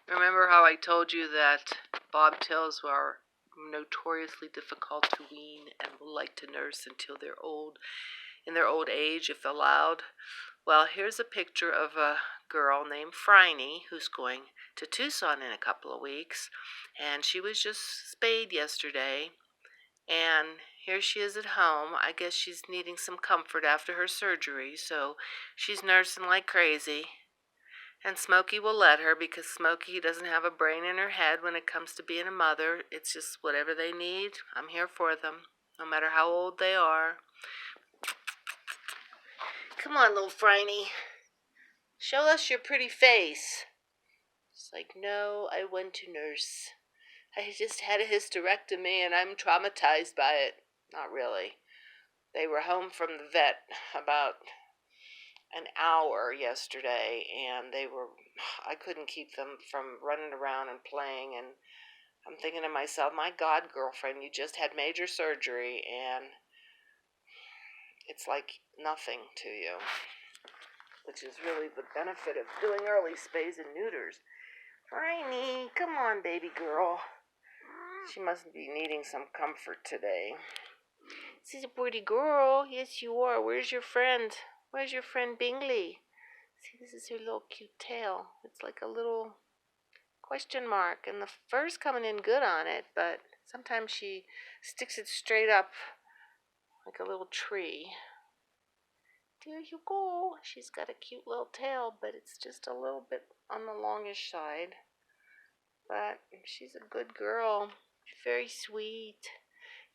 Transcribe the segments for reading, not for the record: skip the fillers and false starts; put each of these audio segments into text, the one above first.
Remember how I told you that bobtails are notoriously difficult to wean and will like to nurse until they're old, in their old age if allowed? Well, here's a picture of a girl named Phryne who's going to Tucson in a couple of weeks, and she was just spayed yesterday, and here she is at home. I guess she's needing some comfort after her surgery, so she's nursing like crazy. And Smokey will let her because Smokey doesn't have a brain in her head when it comes to being a mother. It's just whatever they need. I'm here for them, no matter how old they are. Come on, little Phryne. Show us your pretty face. It's like, no, I went to nurse. I just had a hysterectomy and I'm traumatized by it. Not really. They were home from the vet about an hour yesterday, and I couldn't keep them from running around and playing, and I'm thinking to myself, my God, girlfriend, you just had major surgery, and it's like nothing to you, which is really the benefit of doing early spays and neuters. Phryne, come on, baby girl. She must be needing some comfort today. She's a pretty girl. Yes, you are. Where's your friend? Where's your friend Bingley? See, this is her little cute tail. It's like a little question mark, and the fur's coming in good on it, but sometimes she sticks it straight up like a little tree. There you go. She's got a cute little tail, but it's just a little bit on the longish side. But she's a good girl. She's very sweet.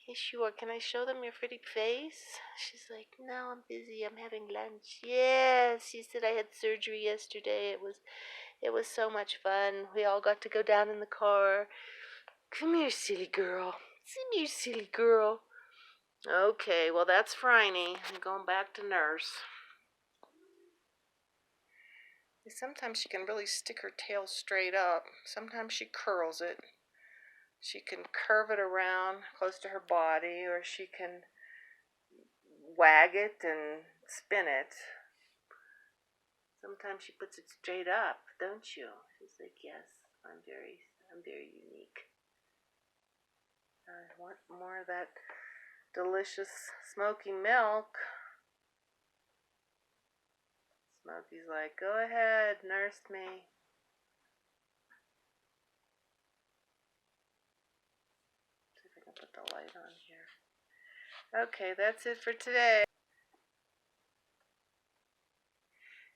Yes, you are. Can I show them your pretty face? She's like, no, I'm busy. I'm having lunch. Yes, she said I had surgery yesterday. It was so much fun. We all got to go down in the car. Come here, silly girl. Come here, silly girl. Okay, well, that's Phryne. I'm going back to nurse. Sometimes she can really stick her tail straight up. Sometimes she curls it. She can curve it around close to her body, or she can wag it and spin it. Sometimes she puts it straight up, don't you? She's like, yes, I'm very unique. I want more of that delicious smoky milk. Smokey's like, go ahead, nurse me. See if I can put the light on here. Okay, that's it for today.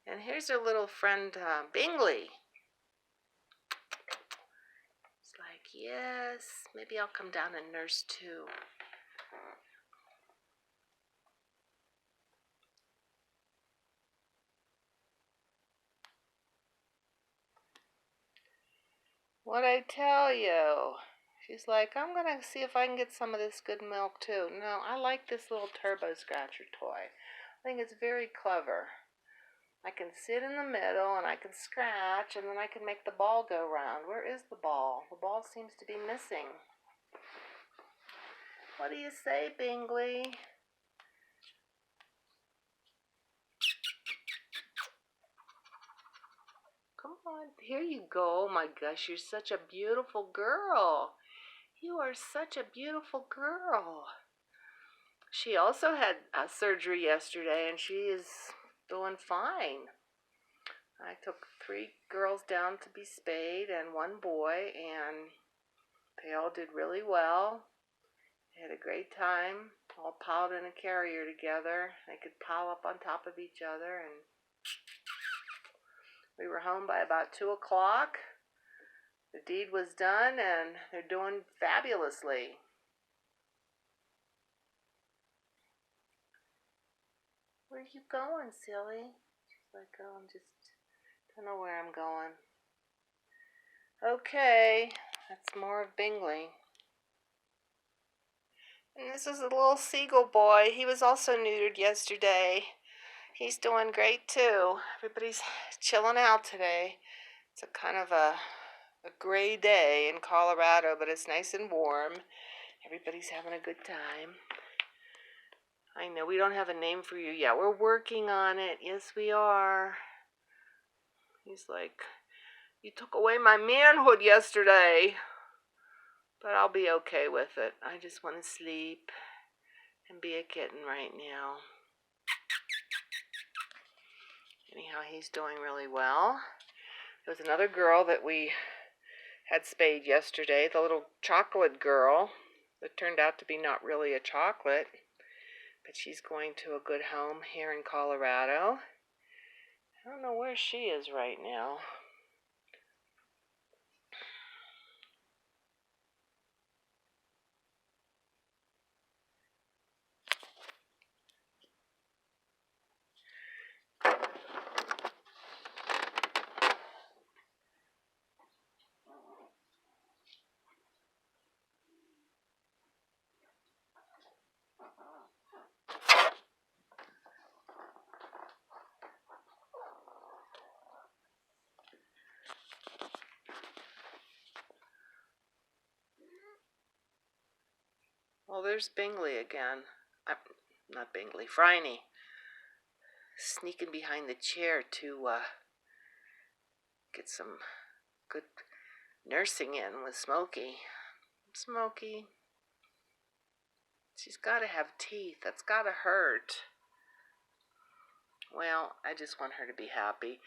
And here's her little friend, Bingley. It's like, yes, maybe I'll come down and nurse too. What'd I tell you? She's like, I'm going to see if I can get some of this good milk too. No, I like this little turbo scratcher toy. I think it's very clever. I can sit in the middle and I can scratch, and then I can make the ball go round. Where is the ball? The ball seems to be missing. What do you say, Bingley? Come on, here you go. Oh my gosh, you're such a beautiful girl. You are such a beautiful girl. She also had surgery yesterday, and she is doing fine. I took 3 girls down to be spayed and 1 boy, and they all did really well. They had a great time, all piled in a carrier together. They could pile up on top of each other, and we were home by about 2 o'clock. The deed was done, and they're doing fabulously. Where are you going, silly? She's like, oh, don't know where I'm going. Okay, that's more of Bingley. And this is a little seagull boy. He was also neutered yesterday. He's doing great too. Everybody's chilling out today. It's a kind of a gray day in Colorado, but it's nice and warm. Everybody's having a good time. I know we don't have a name for you yet. We're working on it. Yes, we are. He's like, You took away my manhood yesterday. But I'll be okay with it. I just want to sleep and be a kitten right now. Anyhow, he's doing really well. There was another girl that we had spayed yesterday, the little chocolate girl that turned out to be not really a chocolate, but she's going to a good home here in Colorado. I don't know where she is right now. Well, there's Bingley again. Not Bingley, Phryne. Sneaking behind the chair to get some good nursing in with Smokey. Smokey, she's got to have teeth. That's got to hurt. Well, I just want her to be happy.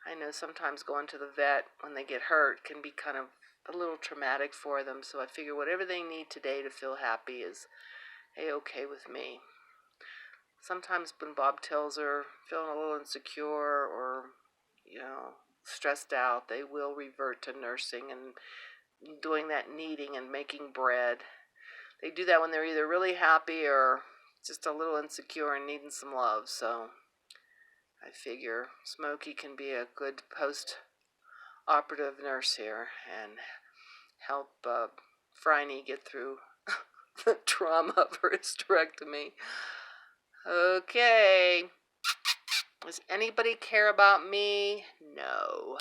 I know sometimes going to the vet when they get hurt can be kind of a little traumatic for them, so I figure whatever they need today to feel happy is A-okay with me. Sometimes when Bob tells her feeling a little insecure or, stressed out, they will revert to nursing and doing that kneading and making bread. They do that when they're either really happy or just a little insecure and needing some love. So I figure Smokey can be a good post-operative nurse here and help Phryne get through the trauma of her hysterectomy. Okay. Does anybody care about me? No.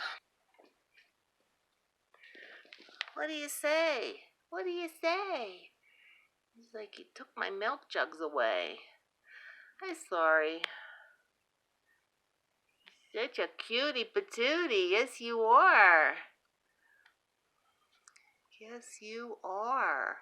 What do you say? What do you say? He's like, you took my milk jugs away. I'm sorry. Such a cutie patootie. Yes, you are. Yes, you are.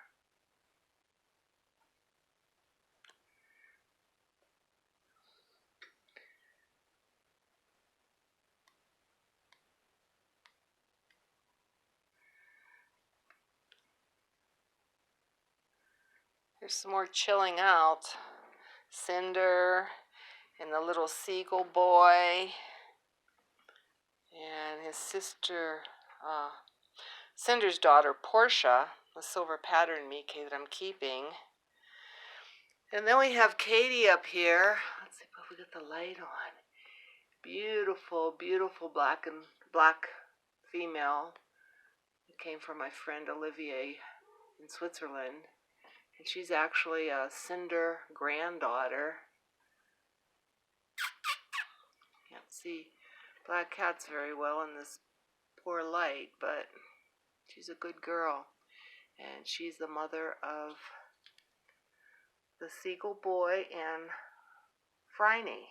There's some more chilling out. Cinder and the little seagull boy and his sister, Cinder's daughter, Portia, the silver pattern Mickey that I'm keeping. And then we have Katie up here. Let's see if we get the light on. Beautiful, beautiful black female. It came from my friend Olivier in Switzerland. And she's actually a Cinder granddaughter. Can't see black cats very well in this poor light, but she's a good girl. And she's the mother of the seagull boy and Phryne,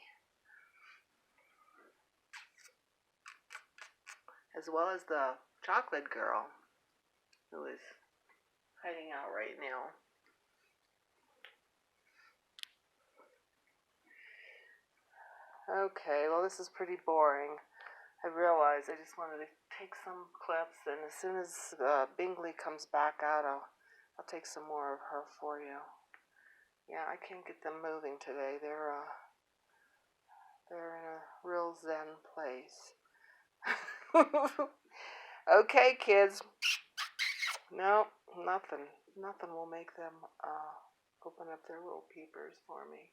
as well as the chocolate girl, who is hiding out right now. Okay, well, this is pretty boring. I realized I just wanted to take some clips, and as soon as Bingley comes back out, I'll take some more of her for you. Yeah, I can't get them moving today. They're in a real zen place. Okay, kids. No, nothing will make them open up their little peepers for me.